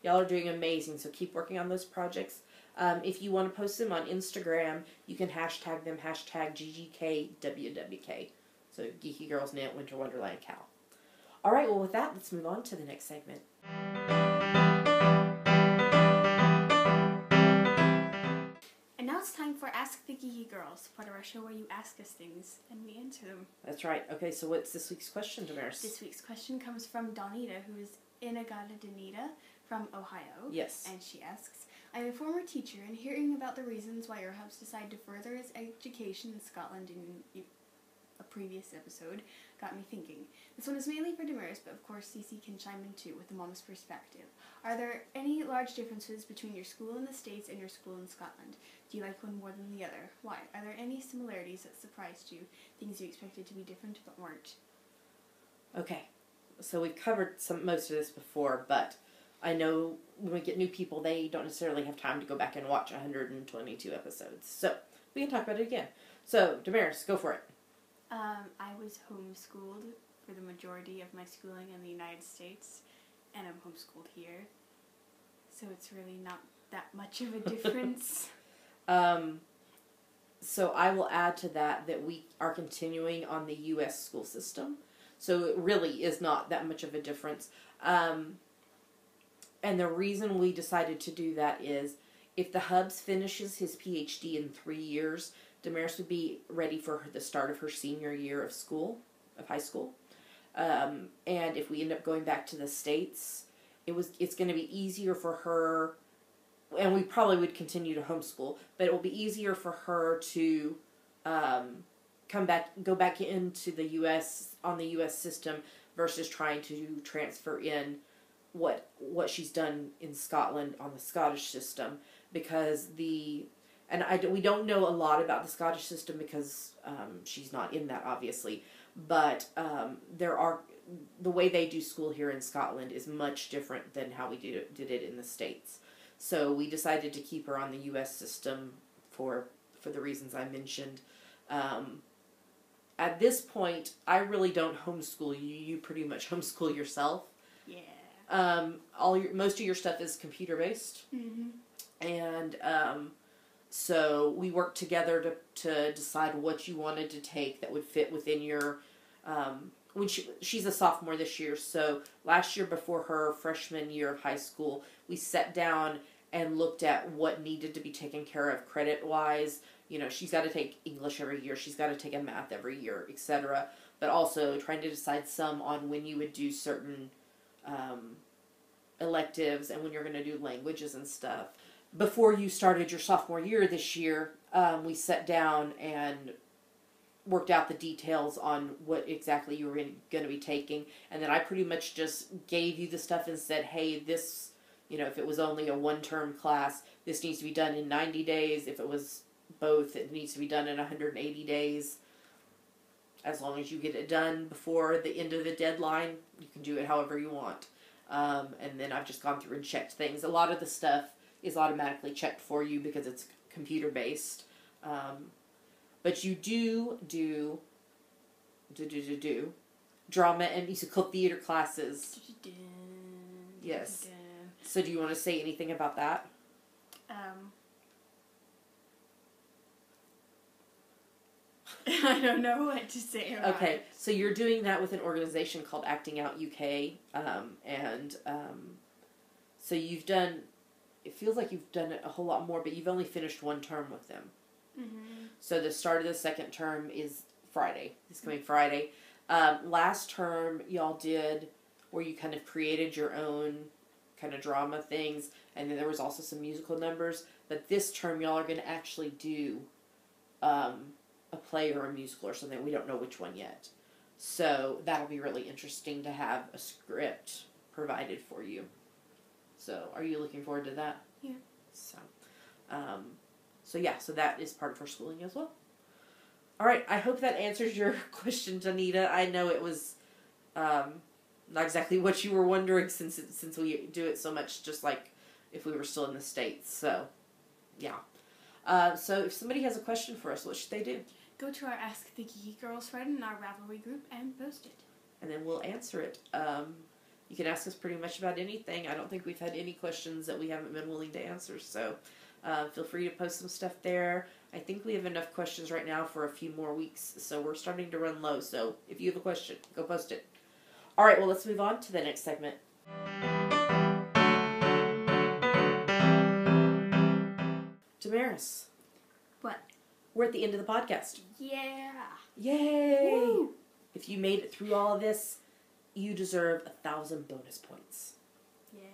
Y'all are doing amazing, so keep working on those projects. If you want to post them on Instagram, you can hashtag them, #GGKWWK. So Geeky Girls Knit Winter Wonderland CAL. All right, well, with that, let's move on to the next segment. And now it's time for Ask the Geeky Girls, part of our show where you ask us things and we answer them. That's right. Okay, so what's this week's question, Damaris? This week's question comes from Donita, who is Inagata Donita from Ohio. Yes. And she asks, I'm a former teacher and hearing about the reasons why your hubs decide to further his education in Scotland and previous episode got me thinking. This one is mainly for Damaris, but of course Cece can chime in too with the mom's perspective. Are there any large differences between your school in the States and your school in Scotland? Do you like one more than the other? Why? Are there any similarities that surprised you? Things you expected to be different but weren't? Okay, so we've covered most of this before, but I know when we get new people, they don't necessarily have time to go back and watch 122 episodes. So we can talk about it again. So, Damaris, go for it. I was homeschooled for the majority of my schooling in the United States, and I'm homeschooled here. So it's really not that much of a difference. So I will add to that we are continuing on the U.S. school system. So it really is not that much of a difference. And the reason we decided to do that is if the Hubs finishes his PhD in 3 years, Damaris would be ready for the start of her senior year of school, of high school. And if we end up going back to the States, it's going to be easier for her, and we probably would continue to homeschool, but it will be easier for her to go back into the U.S. on the U.S. system versus trying to transfer in what she's done in Scotland on the Scottish system, because we don't know a lot about the Scottish system because she's not in that, obviously, but the way they do school here in Scotland is much different than how we did it in the States. So we decided to keep her on the U.S. system for the reasons I mentioned. At this point, I really don't homeschool you. You pretty much homeschool yourself. Yeah. Most of your stuff is computer based. Mm-hmm. And so we worked together to decide what you wanted to take that would fit within your. When she's a sophomore this year, so last year before her freshman year of high school, we sat down and looked at what needed to be taken care of credit-wise. You know, she's got to take English every year, she's got to take a math every year, etc. But also trying to decide some on when you would do certain electives and when you're going to do languages and stuff. Before you started your sophomore year this year, we sat down and worked out the details on what exactly you were going to be taking, and then I pretty much just gave you the stuff and said, hey, this, if it was only a one-term class, this needs to be done in 90 days. If it was both, it needs to be done in 180 days. As long as you get it done before the end of the deadline, you can do it however you want. And then I've just gone through and checked things. A lot of the stuff is automatically checked for you because it's computer-based. But you do drama and musical theater classes. Yes. So do you want to say anything about that? I don't know what to say about Okay, it. so you're doing that with an organization called Acting Out UK, so you've done, it feels like you've done it a whole lot more, but you've only finished one term with them. Mm-hmm. So the start of the second term is Friday. It's coming Friday. Last term, y'all did where you kind of created your own kind of drama things, and then there was also some musical numbers. But this term, y'all are going to actually do a play or a musical or something. We don't know which one yet. So that'll be really interesting to have a script provided for you. So are you looking forward to that? Yeah. So that is part of her schooling as well. All right, I hope that answers your question, Janita. I know it was not exactly what you were wondering since we do it so much, just like if we were still in the States. So, yeah. So if somebody has a question for us, what should they do? Go to our Ask the Geeky Girls thread in our Ravelry group and post it. And then we'll answer it. You can ask us pretty much about anything. I don't think we've had any questions that we haven't been willing to answer, so feel free to post some stuff there. I think we have enough questions right now for a few more weeks, so we're starting to run low. So if you have a question, go post it. All right, well, let's move on to the next segment. Damaris. What? We're at the end of the podcast. Yeah. Yay! Woo! If you made it through all of this, you deserve 1,000 bonus points. Yeah.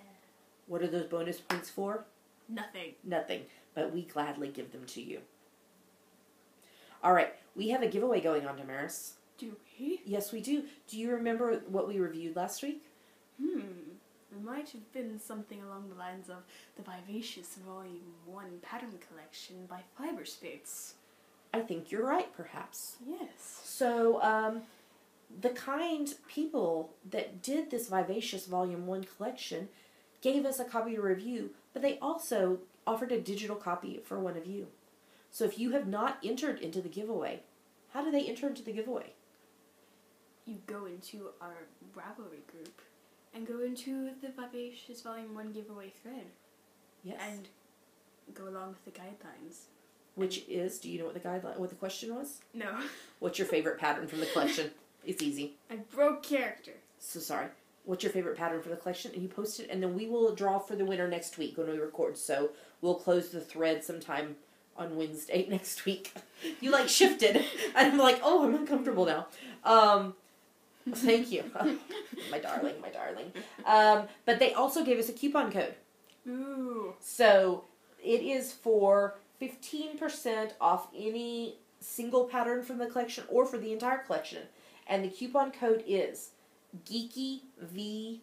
What are those bonus points for? Nothing. Nothing, but we gladly give them to you. All right, we have a giveaway going on, Damaris. Do we? Yes, we do. Do you remember what we reviewed last week? It might have been something along the lines of the Vivacious Volume 1 Pattern Collection by Fiberspace. I think you're right, perhaps. Yes. So, the kind people that did this Vivacious Volume 1 collection gave us a copy to review, but they also offered a digital copy for one of you. So if you have not entered into the giveaway, how do they enter into the giveaway? You go into our Ravelry group and go into the Vivacious Volume 1 giveaway thread. Yes. And go along with the guidelines. Which is, do you know what the question was? No. What's your favorite pattern from the collection? It's easy. I broke character. So sorry. What's your favorite pattern for the collection? And you post it, and then we will draw for the winner next week when we record. So we'll close the thread sometime on Wednesday next week. You shifted, and I'm like, oh, I'm uncomfortable now. Thank you. My darling, my darling. But they also gave us a coupon code. Ooh. So it is for 15% off any single pattern from the collection or for the entire collection. And the coupon code is GeekyV15.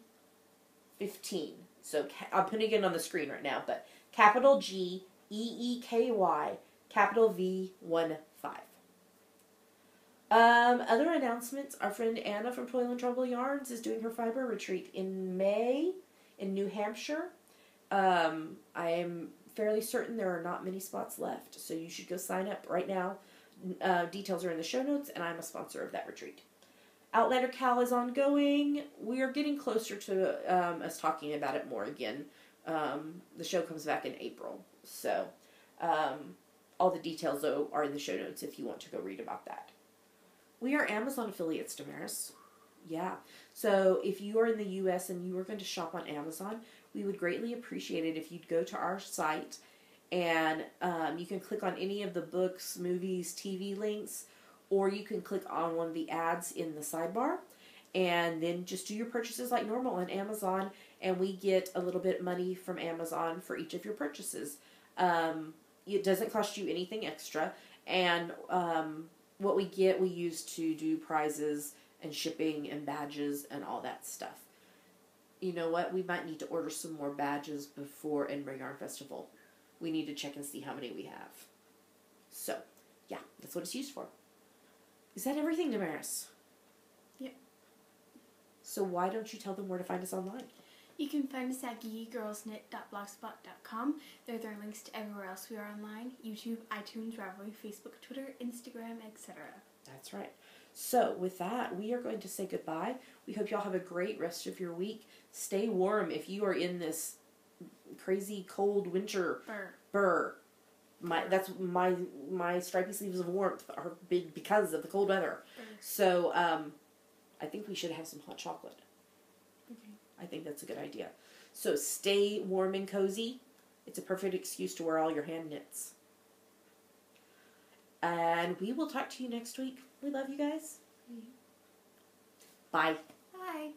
So I'm putting it on the screen right now, but capital G, EEKY, capital V15. Other announcements. Our friend Anna from Toil and Trouble Yarns is doing her fiber retreat in May in New Hampshire. I am fairly certain there are not many spots left, so you should go sign up right now. Details are in the show notes, and I'm a sponsor of that retreat. Outlander CAL is ongoing. We are getting closer to us talking about it more again. The show comes back in April, so all the details, though, are in the show notes if you want to go read about that. We are Amazon affiliates, Damaris. Yeah. So if you are in the U.S. and you are going to shop on Amazon, we would greatly appreciate it if you'd go to our site and you can click on any of the books, movies, TV links, or you can click on one of the ads in the sidebar and then just do your purchases like normal on Amazon, and we get a little bit of money from Amazon for each of your purchases. It doesn't cost you anything extra, and what we get we use to do prizes and shipping and badges and all that stuff. You know what? We might need to order some more badges before Edinburgh Yarn Festival. We need to check and see how many we have. So, yeah, that's what it's used for. Is that everything, Damaris? Yep. So why don't you tell them where to find us online? You can find us at geekygirlsknit.blogspot.com. There are links to everywhere else we are online. YouTube, iTunes, Ravelry, Facebook, Twitter, Instagram, etc. That's right. So with that, we are going to say goodbye. We hope y'all have a great rest of your week. Stay warm if you are in this crazy cold winter. Burr. That's my stripy sleeves of warmth are big because of the cold weather. So I think we should have some hot chocolate. Okay. I think that's a good idea. So stay warm and cozy. It's a perfect excuse to wear all your hand knits. And we will talk to you next week. We love you guys. Bye. Bye.